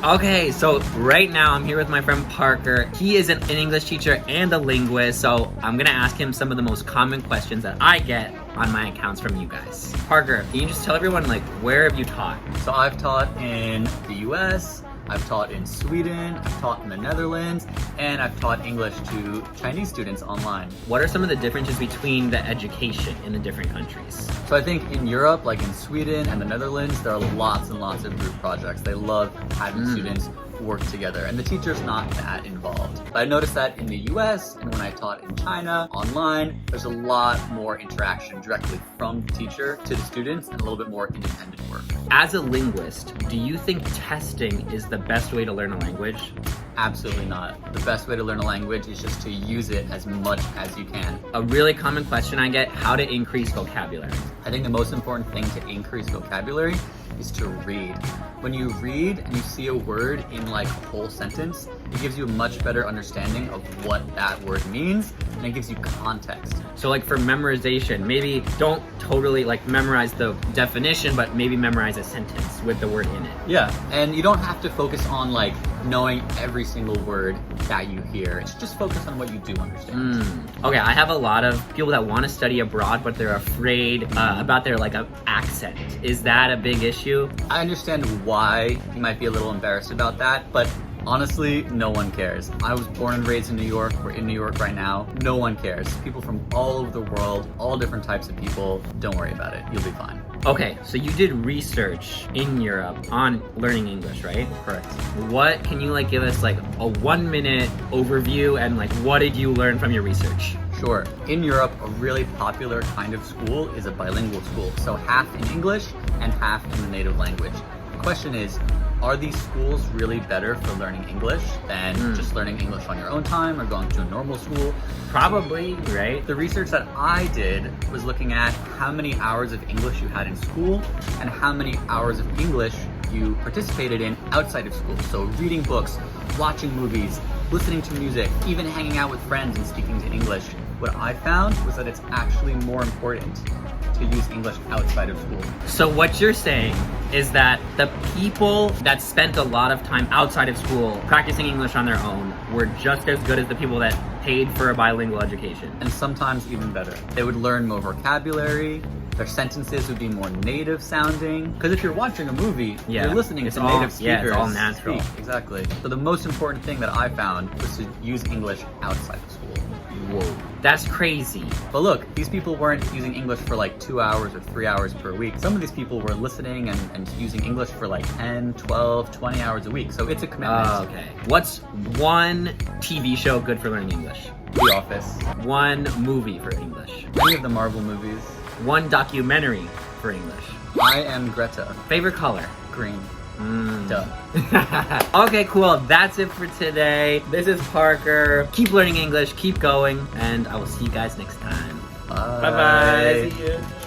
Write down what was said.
Okay, so right now I'm here with my friend Parker. He is an English teacher and a linguist, so I'm gonna ask him some of the most common questions that I get on my accounts from you guys. Parker, can you just tell everyone, like, where have you taught? So I've taught in the US, I've taught in Sweden, I've taught in the Netherlands, and I've taught English to Chinese students online. What are some of the differences between the education in the different countries? So I think in Europe, like in Sweden and the Netherlands, there are lots and lots of group projects. They love having students work together, and the teacher's not that involved. But I noticed that in the US and when I taught in China online, there's a lot more interaction directly from the teacher to the students and a little bit more independent work. As a linguist, do you think testing is the best way to learn a language? Absolutely not. The best way to learn a language is just to use it as much as you can. A really common question I get, how to increase vocabulary. I think the most important thing to increase vocabulary is to read. When you read and you see a word in like a whole sentence, it gives you a much better understanding of what that word means, and it gives you context. So like for memorization, maybe don't totally like memorize the definition, but maybe memorize a sentence with the word in it. Yeah, and you don't have to focus on like knowing every single word that you hear. It's just focus on what you do understand. Okay, I have a lot of people that want to study abroad, but they're afraid about their like accent. Is that a big issue? I understand why you might be a little embarrassed about that, but honestly, no one cares. I was born and raised in New York. We're in New York right now. No one cares. People from all over the world, all different types of people. Don't worry about it. You'll be fine. Okay, so you did research in Europe on learning English, right? Correct. What can you like give us like a 1-minute overview and like what did you learn from your research? Sure. In Europe, a really popular kind of school is a bilingual school. So half in English and half in the native language. The question is, are these schools really better for learning English than just learning English on your own time or going to a normal school? Probably, right? The research that I did was looking at how many hours of English you had in school and how many hours of English you participated in outside of school. So reading books, watching movies, listening to music, even hanging out with friends and speaking to English. What I found was that it's actually more important to use English outside of school. So what you're saying is that the people that spent a lot of time outside of school practicing English on their own were just as good as the people that paid for a bilingual education. And sometimes even better. They would learn more vocabulary, their sentences would be more native sounding. Because if you're watching a movie, you're listening to native speakers. Yeah, it's all natural. Speak. Exactly. So the most important thing that I found was to use English outside of school. Whoa, that's crazy. But look, these people weren't using English for like 2 hours or 3 hours per week. Some of these people were listening and using English for like 10, 12, 20 hours a week. So it's a commitment. Oh, okay. What's one TV show good for learning English? The Office. One movie for English? Any of the Marvel movies. One documentary for English? I Am Greta. Favorite color? Green. Duh. Okay, cool. That's it for today. This is Parker. Keep learning English, keep going, and I will see you guys next time. Bye. Bye-bye. See you.